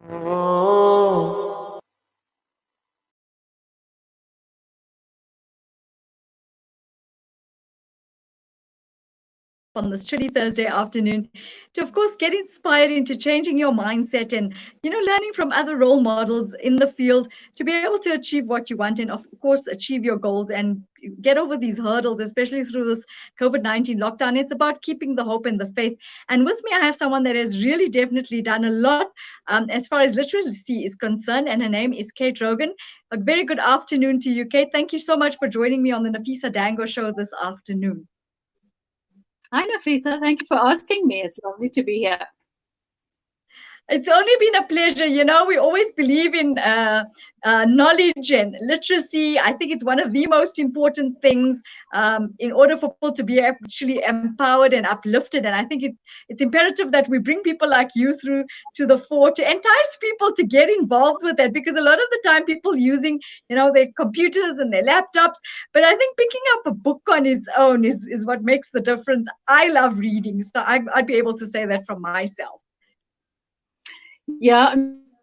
On this chilly Thursday afternoon to, of course, get inspired into changing your mindset and, learning from other role models in the field to be able to achieve what you want and, of course, achieve your goals and get over these hurdles, especially through this COVID-19 lockdown. It's about keeping the hope and the faith. And with me, I have someone that has really definitely done a lot as far as literacy is concerned, and her name is Kate Rogan. A very good afternoon to you, Kate. Thank you so much for joining me on the Nafeesa Dangor show this afternoon. Hi, Nafeesa. Thank you for asking me. It's lovely to be here. It's only been a pleasure. We always believe in knowledge and literacy. I think it's one of the most important things in order for people to be actually empowered and uplifted. And I think it's imperative that we bring people like you through to the fore to entice people to get involved with that, because a lot of the time people using, their computers and their laptops. But I think picking up a book on its own is what makes the difference. I love reading, so I'd be able to say that from myself. Yeah,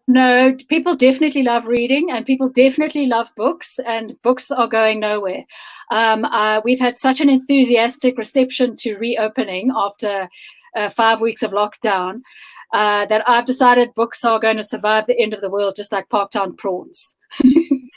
no, people definitely love reading and people definitely love books, and books are going nowhere. We've had such an enthusiastic reception to reopening after 5 weeks of lockdown that I've decided books are going to survive the end of the world, just like Parktown prawns.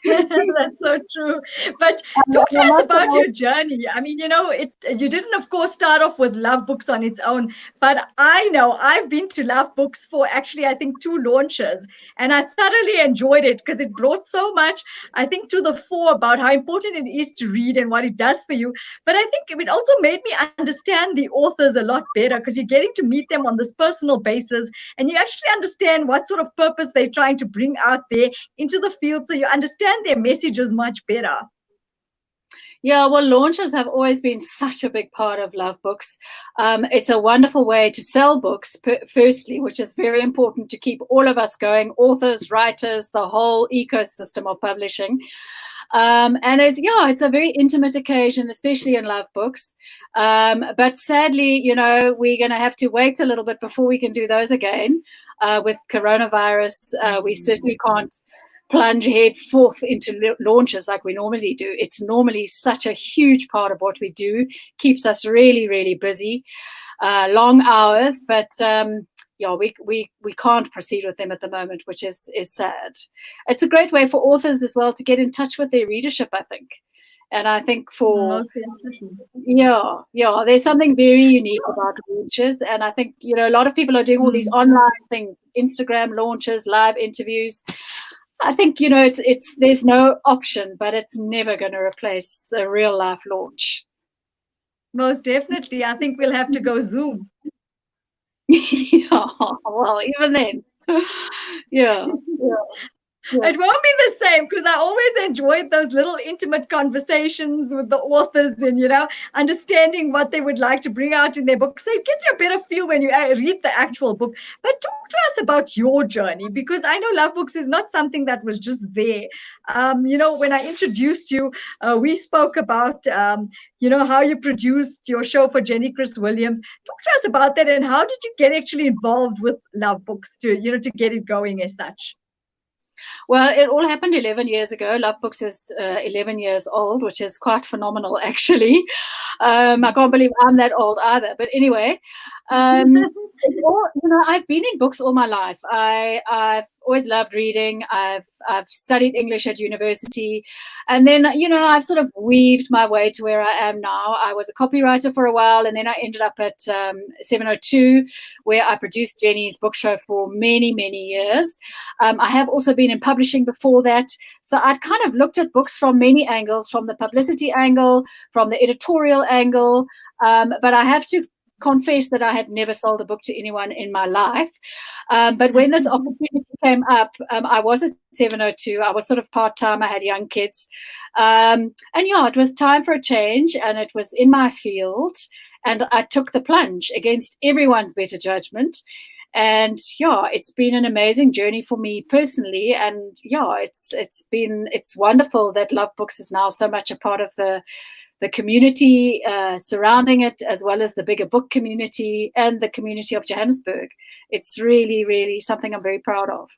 That's so true. But talk to us about your journey. I mean, you didn't, of course, start off with Love Books on its own, but I know I've been to Love Books for actually, I think, 2 launches, and I thoroughly enjoyed it because it brought so much, I think, to the fore about how important it is to read and what it does for you. But I think it also made me understand the authors a lot better, because you're getting to meet them on this personal basis, and you actually understand what sort of purpose they're trying to bring out there into the field, so you understand their messages much better. Yeah, well, launches have always been such a big part of Love Books. It's a wonderful way to sell books, firstly, which is very important to keep all of us going, authors, writers, the whole ecosystem of publishing. And it's a very intimate occasion, especially in Love Books. But sadly, we're going to have to wait a little bit before we can do those again. With coronavirus, we certainly can't plunge head forth into launches like we normally do. It's normally such a huge part of what we do, keeps us really, really busy, long hours, but we can't proceed with them at the moment, which is sad. It's a great way for authors as well to get in touch with their readership, I think. And I think there's something very unique about launches. And I think, a lot of people are doing all these online things, Instagram launches, live interviews. I think, there's no option, but it's never going to replace a real life launch. Most definitely. I think we'll have to go Zoom. Yeah, well, even then. Yeah. It won't be the same, because I always enjoyed those little intimate conversations with the authors and, understanding what they would like to bring out in their book. So it gives you a better feel when you read the actual book. But talk to us about your journey, because I know Love Books is not something that was just there. When I introduced you, we spoke about, how you produced your show for Jenny Chris Williams. Talk to us about that, and how did you get actually involved with Love Books to get it going as such? Well, it all happened 11 years ago. Love Books is 11 years old, which is quite phenomenal, actually. I can't believe I'm that old either. But anyway, I've been in books all my life. I've always loved reading. I've studied English at university. And then, I've sort of weaved my way to where I am now. I was a copywriter for a while, and then I ended up at 702, where I produced Jenny's book show for many, many years. I have also been in publishing before that. So I'd kind of looked at books from many angles, from the publicity angle, from the editorial angle. But I have to confess that I had never sold a book to anyone in my life. But when this opportunity came up, I was at 702. I was sort of part-time. I had young kids. It was time for a change, and it was in my field. And I took the plunge against everyone's better judgment. And it's been an amazing journey for me personally. And it's wonderful that Love Books is now so much a part of the community surrounding it, as well as the bigger book community and the community of Johannesburg. It's really, really something I'm very proud of.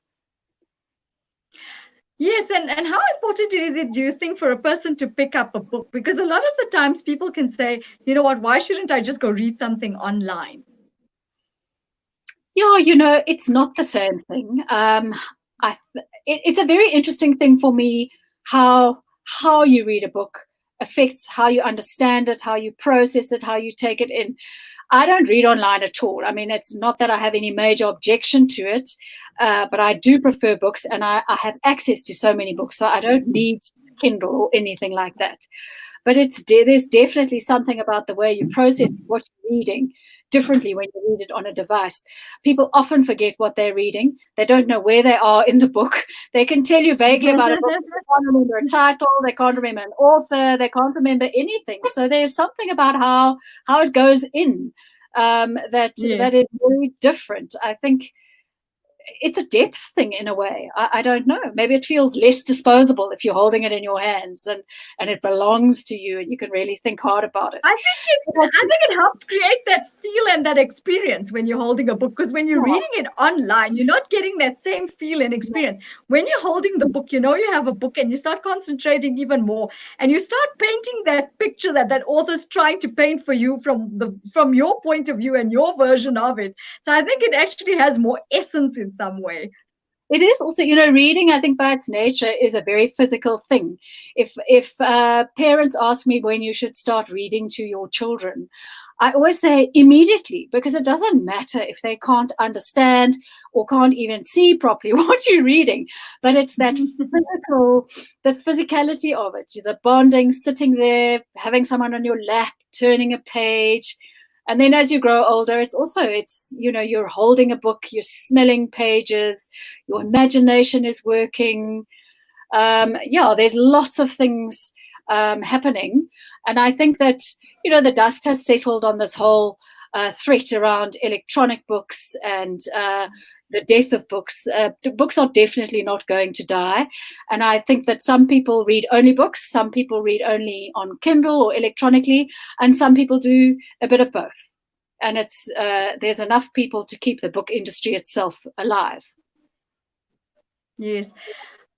Yes, and how important is it, do you think, for a person to pick up a book? Because a lot of the times people can say, you know what, why shouldn't I just go read something online? Yeah, it's not the same thing. It's a very interesting thing for me how you read a book affects how you understand it, how you process it, how you take it in. I don't read online at all. I mean, it's not that I have any major objection to it, but I do prefer books, and I have access to so many books, so I don't need Kindle or anything like that. But there's definitely something about the way you process what you're reading differently when you read it on a device. People often forget what they're reading. They don't know where they are in the book. They can tell you vaguely about a book. They can't remember a title. They can't remember an author. They can't remember anything. So there's something about how it goes in that is very different. I think it's a depth thing in a way. I don't know. Maybe it feels less disposable if you're holding it in your hands and it belongs to you and you can really think hard about it. I think it helps create that feel and that experience when you're holding a book, because when you're reading it online, you're not getting that same feel and experience. When you're holding the book, you know you have a book and you start concentrating even more and you start painting that picture that author's trying to paint for you from your point of view and your version of it. So I think it actually has more essence in some way. It is also, reading, I think by its nature is a very physical thing. If parents ask me when you should start reading to your children, I always say immediately, because it doesn't matter if they can't understand or can't even see properly what you're reading, but it's that the physicality of it, the bonding, sitting there, having someone on your lap, turning a page. And then as you grow older, it's you're holding a book, you're smelling pages, your imagination is working. There's lots of things happening. And I think that, the dust has settled on this whole threat around electronic books and the death of books. Books are definitely not going to die. And I think that some people read only books, some people read only on Kindle or electronically, and some people do a bit of both. And there's enough people to keep the book industry itself alive. Yes.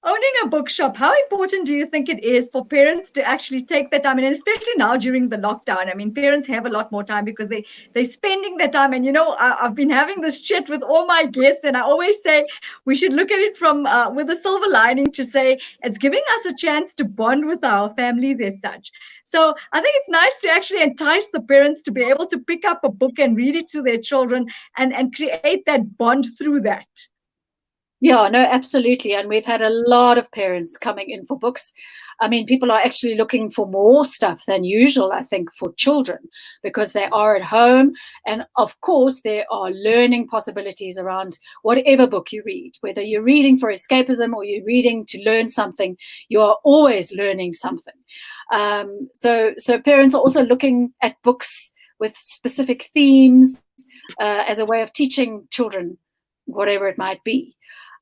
Owning a bookshop, how important do you think it is for parents to actually take that time? And especially now during the lockdown, I mean, parents have a lot more time because they're spending their time. And, I've been having this chat with all my guests, and I always say we should look at it from with a silver lining to say it's giving us a chance to bond with our families as such. So I think it's nice to actually entice the parents to be able to pick up a book and read it to their children and create that bond through that. Yeah, no, absolutely. And we've had a lot of parents coming in for books. I mean, people are actually looking for more stuff than usual, I think, for children because they are at home. And of course, there are learning possibilities around whatever book you read, whether you're reading for escapism or you're reading to learn something, you are always learning something. So parents are also looking at books with specific themes as a way of teaching children whatever it might be.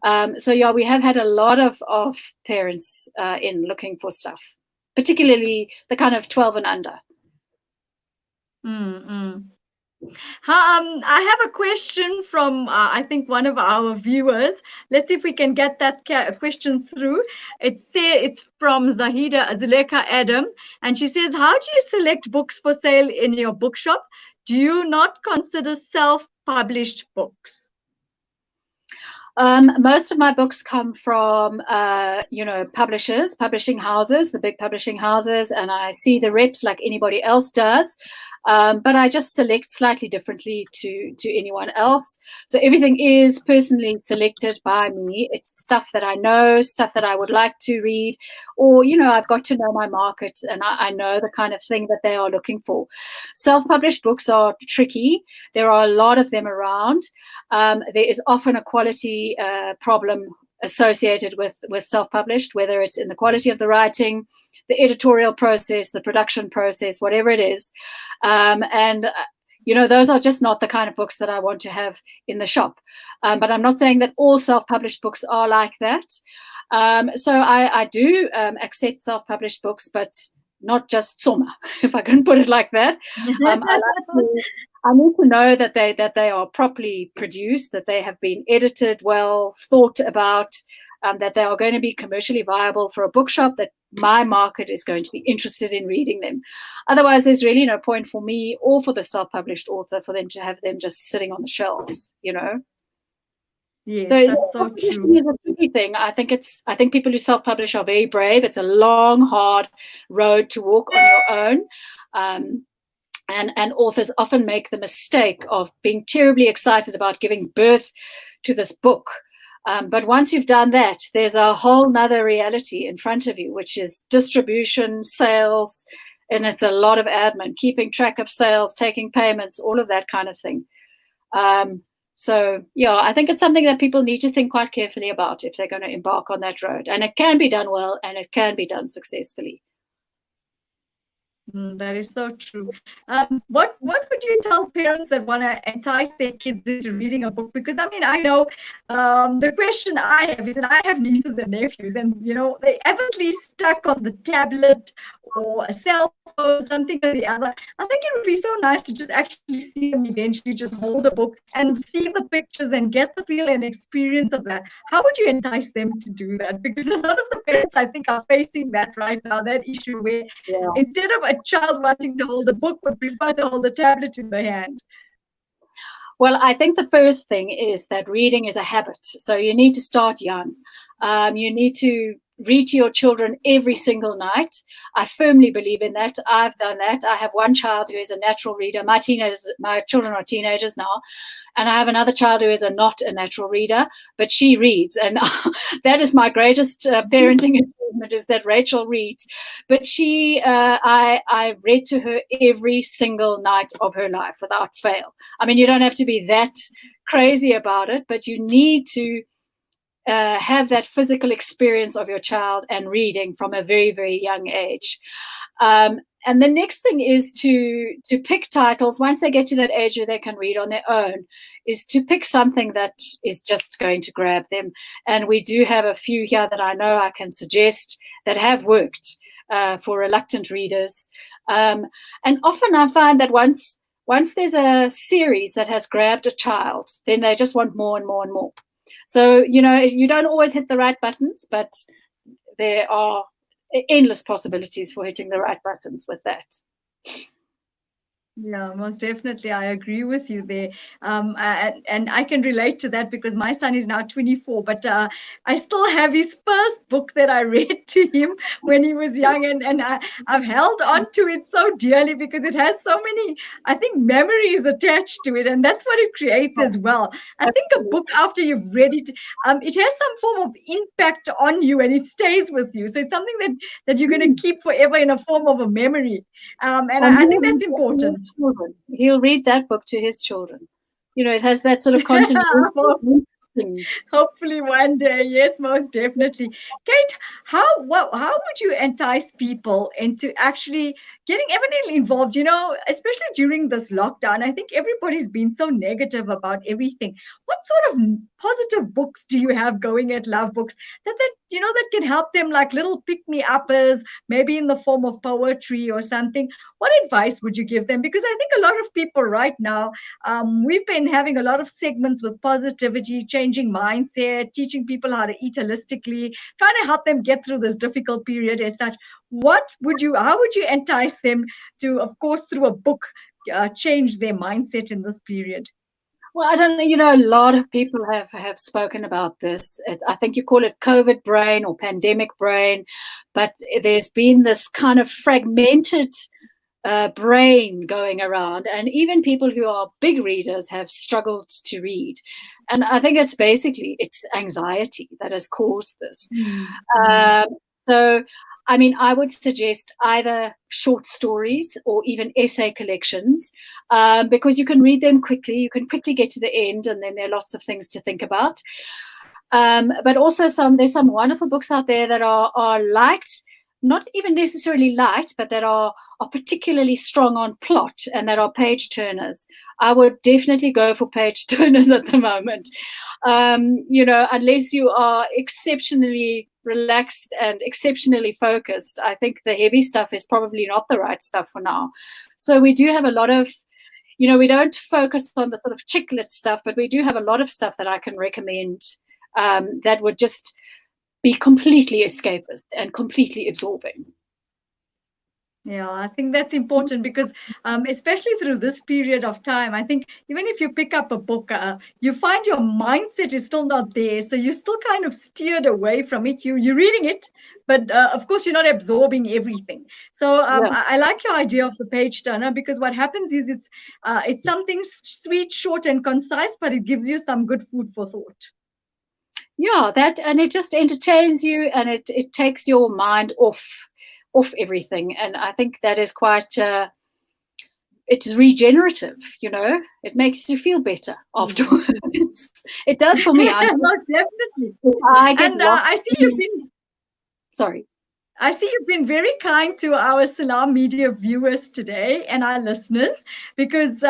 We have had a lot of parents in looking for stuff, particularly the kind of 12 and under. I have a question from, I think, one of our viewers. Let's see if we can get that question through. It's from Zuleka Adam, and she says, how do you select books for sale in your bookshop? Do you not consider self-published books? Most of my books come from, publishers, publishing houses, the big publishing houses, and I see the reps like anybody else does. But I just select slightly differently to anyone else. So everything is personally selected by me. It's stuff that I know, stuff that I would like to read, or, I've got to know my market and I know the kind of thing that they are looking for. Self-published books are tricky. There are a lot of them around. There is often a quality problem associated with self-published, whether it's in the quality of the writing, the editorial process, the production process, whatever it is. Those are just not the kind of books that I want to have in the shop. But I'm not saying that all self-published books are like that. So I do accept self-published books, but not just Soma, if I can put it like that. I need to know that they are properly produced, that they have been edited well, thought about, that they are going to be commercially viable for a bookshop, that my market is going to be interested in reading them. Otherwise, there's really no point for me or for the self-published author for them to have them just sitting on the shelves, Yes, so that's so publishing true. is a tricky thing. I think people who self-publish are very brave. It's a long, hard road to walk on your own. And authors often make the mistake of being terribly excited about giving birth to this book. But once you've done that, there's a whole nother reality in front of you, which is distribution, sales, and it's a lot of admin, keeping track of sales, taking payments, all of that kind of thing. So, yeah, I think it's something that people need to think quite carefully about if they're going to embark on that road. And it can be done well, and it can be done successfully. That is so true. What would you tell parents that want to entice their kids into reading a book? Because I know the question I have is that I have nieces and nephews, and they evidently stuck on the tablet or a cell phone, something or the other. I think it would be so nice to just actually see them eventually just hold a book and see the pictures and get the feel and experience of that. How would you entice them to do that? Because a lot of the parents, I think, are facing that right now, that issue where instead of a child wanting to hold a book, would prefer to hold a tablet in the hand. Well, I think the first thing is that reading is a habit. So you need to start young. You need to read to your children every single night. I firmly believe in that. I've done that. I have one child who is a natural reader. My children are teenagers now. And I have another child who is not a natural reader, but she reads. And that is my greatest parenting achievement, is that Rachel reads. But I read to her every single night of her life without fail. You don't have to be that crazy about it, but you need to have that physical experience of your child and reading from a very, very young age. And the next thing is to pick titles once they get to that age where they can read on their own, is to pick something that is just going to grab them. And we do have a few here that I know I can suggest that have worked for reluctant readers. And often I find that once there's a series that has grabbed a child, then they just want more and more and more. So, you don't always hit the right buttons, but there are endless possibilities for hitting the right buttons with that. Yeah, most definitely. I agree with you there. And I can relate to that because my son is now 24, but I still have his first book that I read to him when he was young. And I've held on to it so dearly because it has so many, I think, memories attached to it. And that's what it creates as well. I think a book, after you've read it, it has some form of impact on you and it stays with you. So it's something that you're going to keep forever in a form of a memory. And I think that's important. Children. He'll read that book to his children. It has that sort of continuity. Hopefully one day, yes, most definitely. Kate, how would you entice people into actually getting evidently involved? Especially during this lockdown, I think everybody's been so negative about everything. What sort of positive books do you have going at Love Books that can help them, like little pick-me-uppers, maybe in the form of poetry or something? What advice would you give them? Because I think a lot of people right now, we've been having a lot of segments with positivity, changing mindset, teaching people how to eat holistically, trying to help them get through this difficult period as such. How would you entice them to, of course, through a book, change their mindset in this period? Well, I don't know, a lot of people have spoken about this. I think you call it COVID brain or pandemic brain, but there's been this kind of fragmented brain going around, and even people who are big readers have struggled to read. And I think it's anxiety that has caused this. So I would suggest either short stories or even essay collections, because you can read them quickly. You can quickly get to the end, and then there are lots of things to think about. But also there's some wonderful books out there that are light, not even necessarily light, but that are particularly strong on plot and that are page turners. I would definitely go for page turners at the moment. Unless you are exceptionally relaxed and exceptionally focused, I think the heavy stuff is probably not the right stuff for now. So we do have a lot of, we don't focus on the sort of chick lit stuff, but we do have a lot of stuff that I can recommend that would just be completely escapist and completely absorbing. Yeah, I think that's important because especially through this period of time, I think even if you pick up a book, you find your mindset is still not there. So you're still kind of steered away from it. You're reading it, but of course you're not absorbing everything. So I like your idea of the page turner, because what happens is it's something sweet, short, and concise, but it gives you some good food for thought. Yeah, and it just entertains you, and it takes your mind off everything, and I think that is quite it's regenerative. It makes you feel better afterwards. It does for me. Most definitely. I see you've been sorry I see you've been very kind to our Salam Media viewers today and our listeners, because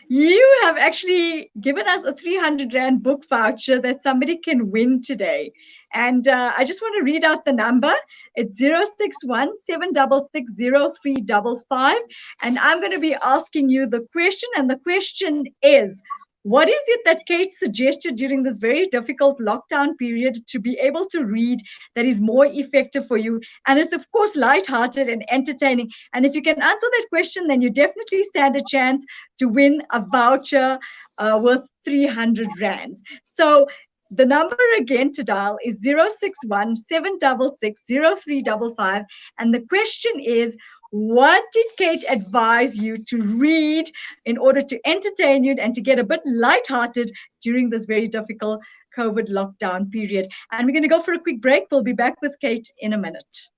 you have actually given us a 300 Rand book voucher that somebody can win today. And I just want to read out the number. It's 061 766 0355. And I'm going to be asking you the question. And the question is, what is it that Kate suggested during this very difficult lockdown period to be able to read that is more effective for you? And it's, of course, lighthearted and entertaining. And if you can answer that question, then you definitely stand a chance to win a voucher worth 300 Rands. So the number again to dial is 061 766 0355. And the question is, what did Kate advise you to read in order to entertain you and to get a bit lighthearted during this very difficult COVID lockdown period? And we're going to go for a quick break. We'll be back with Kate in a minute.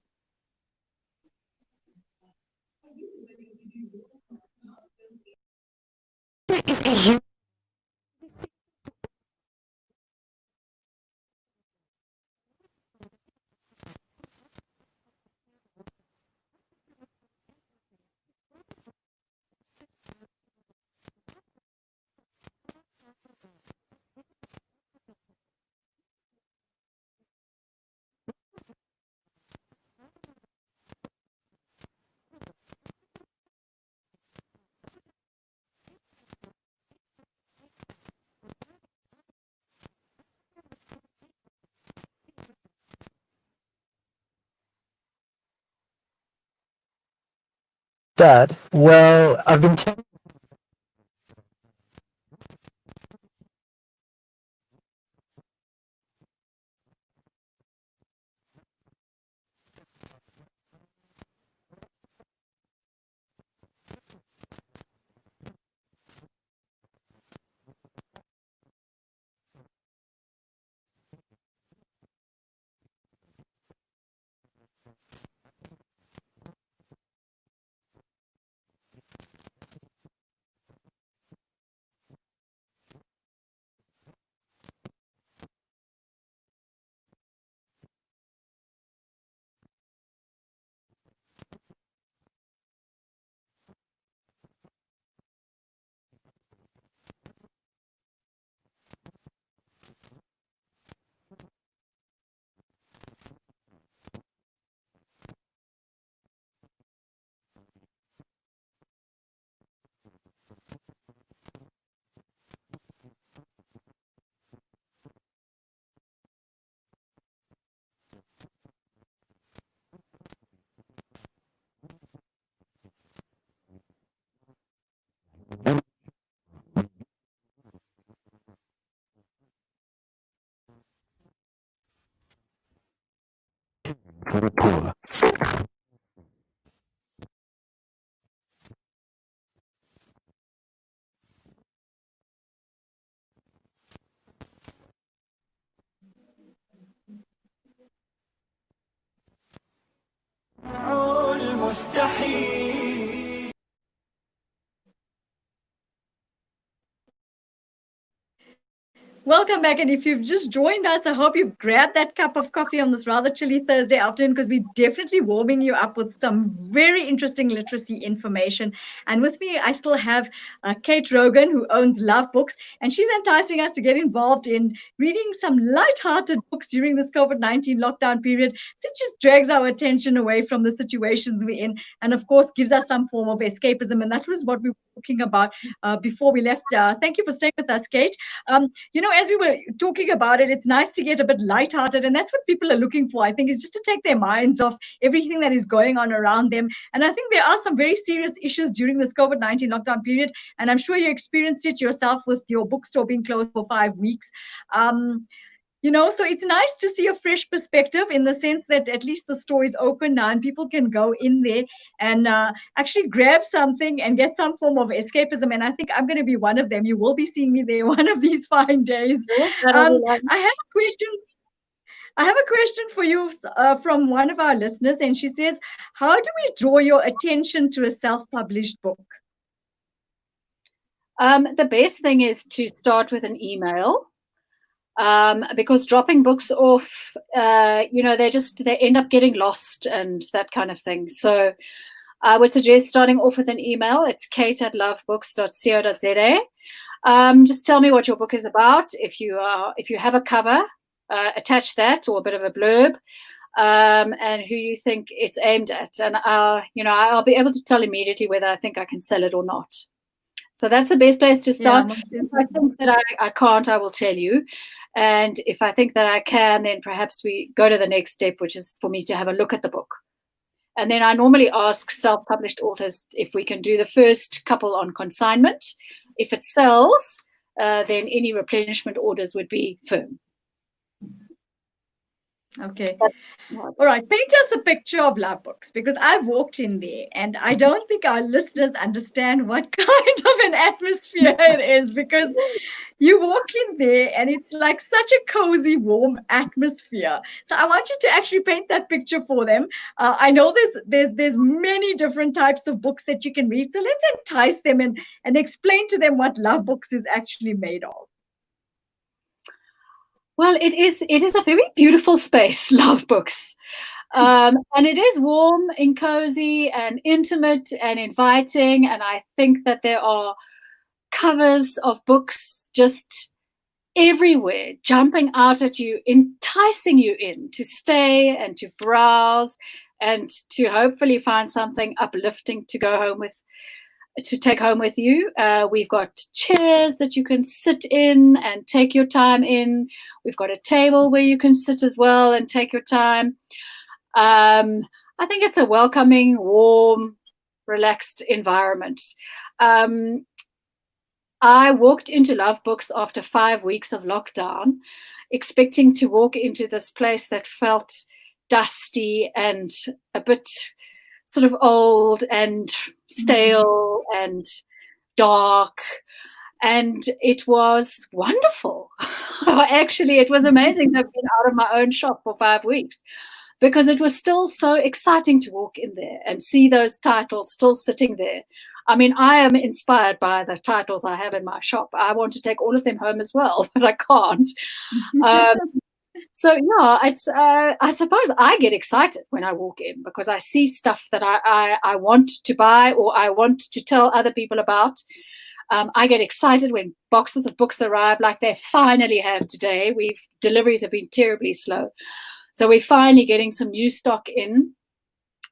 Dad, well, I've been telling for the poor. Welcome back. And if you've just joined us, I hope you've grabbed that cup of coffee on this rather chilly Thursday afternoon, because we're definitely warming you up with some very interesting literacy information. And with me, I still have Kate Rogan, who owns Love Books, and she's enticing us to get involved in reading some light-hearted books during this COVID-19 lockdown period. So it just drags our attention away from the situations we're in, and of course, gives us some form of escapism. And that was what we talking about before we left. Thank you for staying with us, Kate. As we were talking about it, it's nice to get a bit lighthearted, and that's what people are looking for. I think is just to take their minds off everything that is going on around them. And I think there are some very serious issues during this COVID-19 lockdown period, and I'm sure you experienced it yourself with your bookstore being closed for 5 weeks. So it's nice to see a fresh perspective in the sense that at least the store is open now and people can go in there and actually grab something and get some form of escapism. And I think I'm going to be one of them. You will be seeing me there one of these fine days. I have a question for you from one of our listeners, and she says, how do we draw your attention to a self-published book? The best thing is to start with an email. Because dropping books off, they end up getting lost and that kind of thing. So I would suggest starting off with an email. It's kate@lovebooks.co.za. Just tell me what your book is about. If you have a cover, attach that or a bit of a blurb, and who you think it's aimed at. And I'll be able to tell immediately whether I think I can sell it or not. So that's the best place to start. If I think that I can't, I will tell you. And if I think that I can, then perhaps we go to the next step, which is for me to have a look at the book. And then I normally ask self-published authors if we can do the first couple on consignment. If it sells, then any replenishment orders would be firm. Okay. All right. Paint us a picture of Love Books, because I've walked in there and I don't think our listeners understand what kind of an atmosphere it is, because you walk in there and it's like such a cozy, warm atmosphere. So I want you to actually paint that picture for them. I know there's many different types of books that you can read. So let's entice them and explain to them what Love Books is actually made of. Well, it is a very beautiful space, Love Books. And it is warm and cozy and intimate and inviting. And I think that there are covers of books just everywhere, jumping out at you, enticing you in to stay and to browse and to hopefully find something uplifting to go home with, to take home with you. We've got chairs that you can sit in and take your time in. We've got a table where you can sit as well and take your time. I think it's a welcoming, warm, relaxed environment. I walked into Love Books after 5 weeks of lockdown, expecting to walk into this place that felt dusty and a bit sort of old and stale and dark, and it was wonderful. Actually, it was amazing to have been out of my own shop for 5 weeks, because it was still so exciting to walk in there and see those titles still sitting there. I mean, I am inspired by the titles I have in my shop. I want to take all of them home as well, but I can't. So yeah, it's I suppose I get excited when I walk in, because I see stuff that I want to buy or I want to tell other people about. I get excited when boxes of books arrive, like they finally have today. Deliveries have been terribly slow, so we're finally getting some new stock in.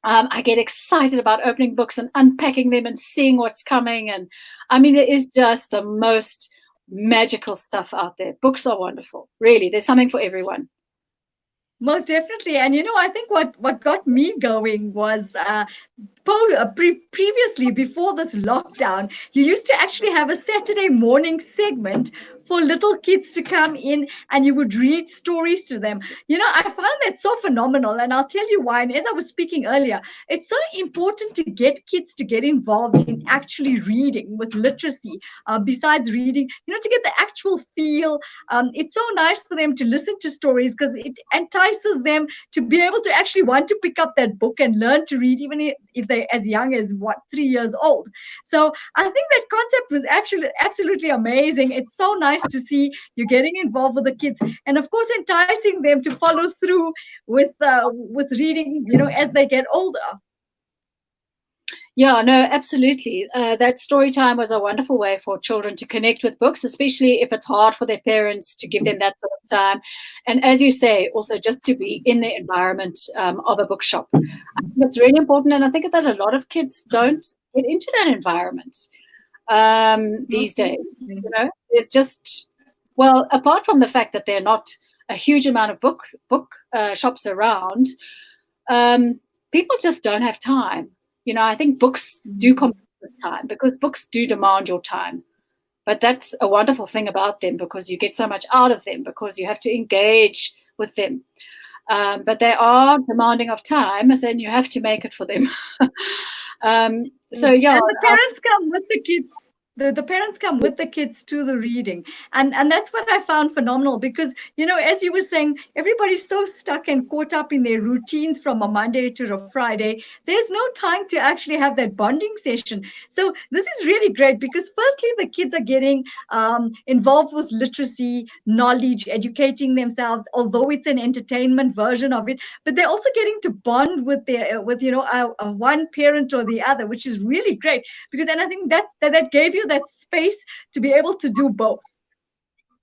I get excited about opening books and unpacking them and seeing what's coming. And I mean, it is just the most magical stuff out there. Books are wonderful. Really, there's something for everyone. Most definitely. And, I think what got me going was previously, before this lockdown, you used to actually have a Saturday morning segment for little kids to come in and you would read stories to them. I found that so phenomenal, and I'll tell you why. And as I was speaking earlier, it's so important to get kids to get involved in actually reading with literacy, besides reading, to get the actual feel. It's so nice for them to listen to stories, because it entices them to be able to actually want to pick up that book and learn to read, even if they're as young as 3 years old. So I think that concept was actually absolutely amazing. It's so nice to see you getting involved with the kids, and of course enticing them to follow through with reading, as they get older. Yeah, no, absolutely. That story time was a wonderful way for children to connect with books, especially if it's hard for their parents to give them that sort of time. And as you say, also just to be in the environment of a bookshop. I think that's really important. And I think that a lot of kids don't get into that environment. these days. You know, there's just, well, apart from the fact that there are not a huge amount of book shops around, people just don't have time. You know, I think books do compete with time because books do demand your time. But that's a wonderful thing about them because you get so much out of them because you have to engage with them. But they are demanding of time, and you have to make it for them. So yeah, and the parents come with the kids. The parents come with the kids to the reading, and that's what I found phenomenal because, you know, as you were saying, everybody's so stuck and caught up in their routines from a Monday to a Friday. There's no time to actually have that bonding session. So this is really great because firstly, the kids are getting involved with literacy, knowledge, educating themselves, although it's an entertainment version of it, but they're also getting to bond with their one parent or the other, which is really great because, and I think that gave you that space to be able to do both.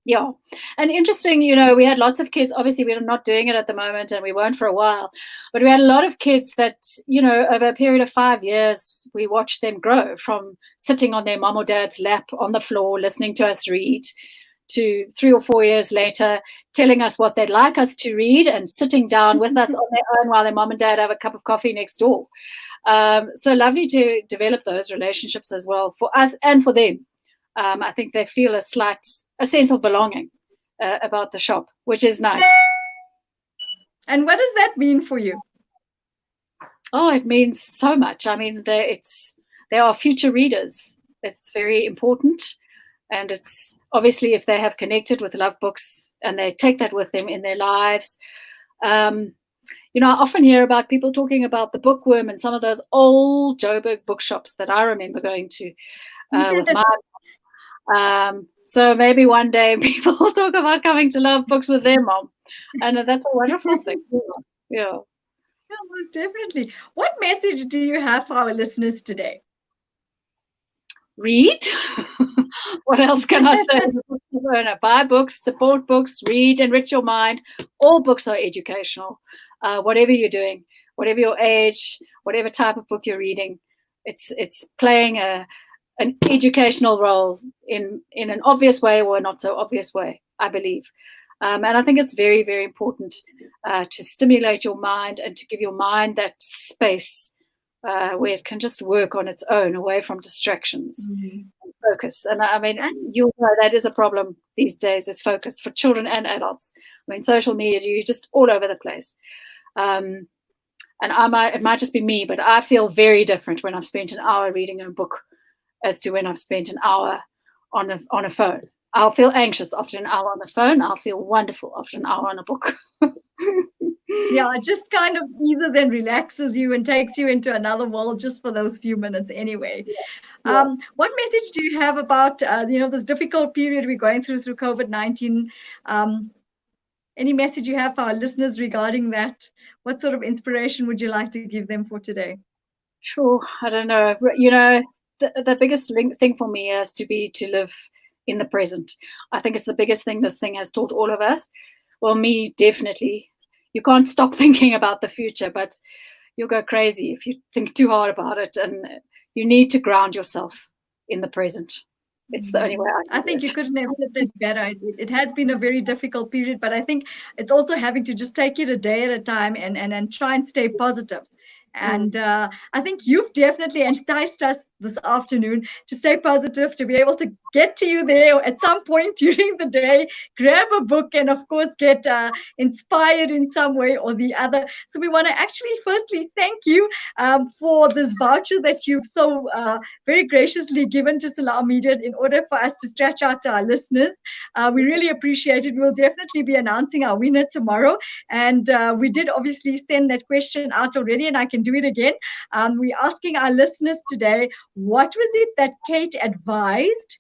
Yeah. And interesting, you know, we had lots of kids. Obviously, we're not doing it at the moment and we won't for a while. But we had a lot of kids that, you know, over a period of 5 years, we watched them grow from sitting on their mom or dad's lap on the floor, listening to us read, to 3 or 4 years later, telling us what they'd like us to read and sitting down with us on their own while their mom and dad have a cup of coffee next door. So lovely to develop those relationships as well for us and for them. I think they feel a sense of belonging about the shop, which is nice. And what does that mean for you? Oh, it means so much. I mean, they are future readers. It's very important. And it's obviously if they have connected with Love Books and they take that with them in their lives. You know, I often hear about people talking about the bookworm and some of those old Joburg bookshops that I remember going to with my so maybe one day people will talk about coming to Love Books with their mom. And that's a wonderful thing. Yeah. Yeah, most definitely. What message do you have for our listeners today? Read. What else can I say? Buy books, support books, read, enrich your mind. All books are educational. Whatever you're doing, whatever your age, whatever type of book you're reading, it's playing an educational role in an obvious way or a not so obvious way, I believe. And I think it's very, very important to stimulate your mind and to give your mind that space where it can just work on its own, away from distractions, and focus. And I mean, you know, that is a problem these days, is focus for children and adults. I mean, social media, you're just all over the place. And it might just be me, but I feel very different when I've spent an hour reading a book as to when I've spent an hour on a phone. I'll feel anxious after an hour on the phone. I'll feel wonderful after an hour on a book. Yeah, it just kind of eases and relaxes you and takes you into another world just for those few minutes anyway. Yeah. What message do you have about, this difficult period we're going through COVID-19? Any message you have for our listeners regarding that? What sort of inspiration would you like to give them for today? Sure. I don't know. You know, the biggest thing for me is to live in the present. I think it's the biggest thing this thing has taught all of us. Well, me, definitely. You can't stop thinking about the future, but you'll go crazy if you think too hard about it. And you need to ground yourself in the present. It's the only way I think you couldn't have said that better. It has been a very difficult period, but I think it's also having to just take it a day at a time and try and stay positive. And I think you've definitely enticed us this afternoon to stay positive, to be able to get to you there at some point during the day, grab a book, and of course get inspired in some way or the other. So we want to actually firstly thank you for this voucher that you've so very graciously given to Salam Media in order for us to stretch out to our listeners. We really appreciate it. We'll definitely be announcing our winner tomorrow. And we did obviously send that question out already, and I can do it again. We're asking our listeners today, what was it that Kate advised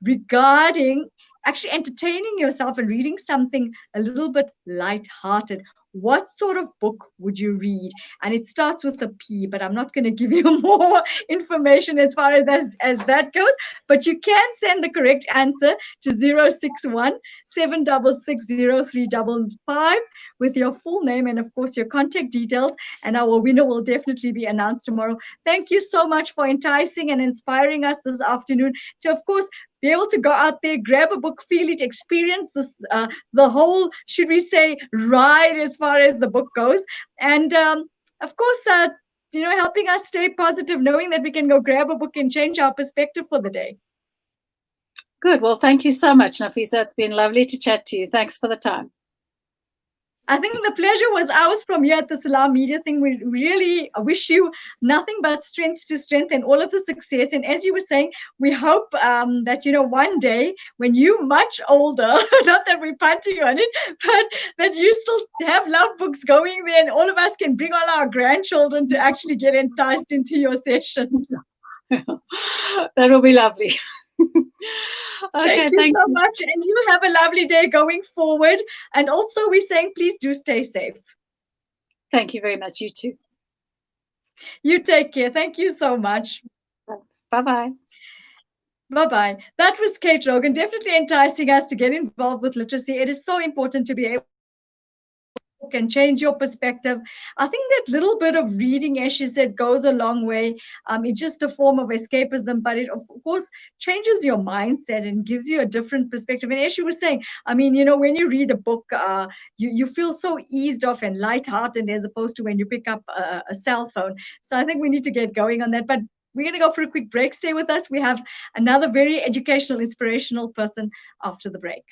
regarding actually entertaining yourself and reading something a little bit light-hearted? what sort of book would you read? And it starts with a P, but I'm not going to give you more information as far as that goes. But you can send the correct answer to 061 766 0355 with your full name and, of course, your contact details. And our winner will definitely be announced tomorrow. Thank you so much for enticing and inspiring us this afternoon to, of course, be able to go out there, grab a book, feel it, experience this, the whole, should we say, ride as far as the book goes. And of course, helping us stay positive, knowing that we can go grab a book and change our perspective for the day. Good. Well, thank you so much, Nafeesa. It's been lovely to chat to you. Thanks for the time. I think the pleasure was ours from here at the Salam Media thing. We really wish you nothing but strength to strength and all of the success. And as you were saying, we hope that, one day when you're much older, not that we're punting on it, but that you still have Love Books going there and all of us can bring all our grandchildren to actually get enticed into your sessions. That will be lovely. Okay, thank you so much. And you have a lovely day going forward. And also we're saying, please do stay safe. Thank you very much. You too. You take care. Thank you so much. Bye-bye. Bye-bye. That was Kate Rogan, definitely enticing us to get involved with literacy. It is so important to be able can change your perspective. I think that little bit of reading, as she said, goes a long way. It's just a form of escapism, but it, of course, changes your mindset and gives you a different perspective. And as she was saying, I mean, when you read a book, you feel so eased off and lighthearted as opposed to when you pick up a cell phone. So I think we need to get going on that. But we're going to go for a quick break. Stay with us. We have another very educational, inspirational person after the break.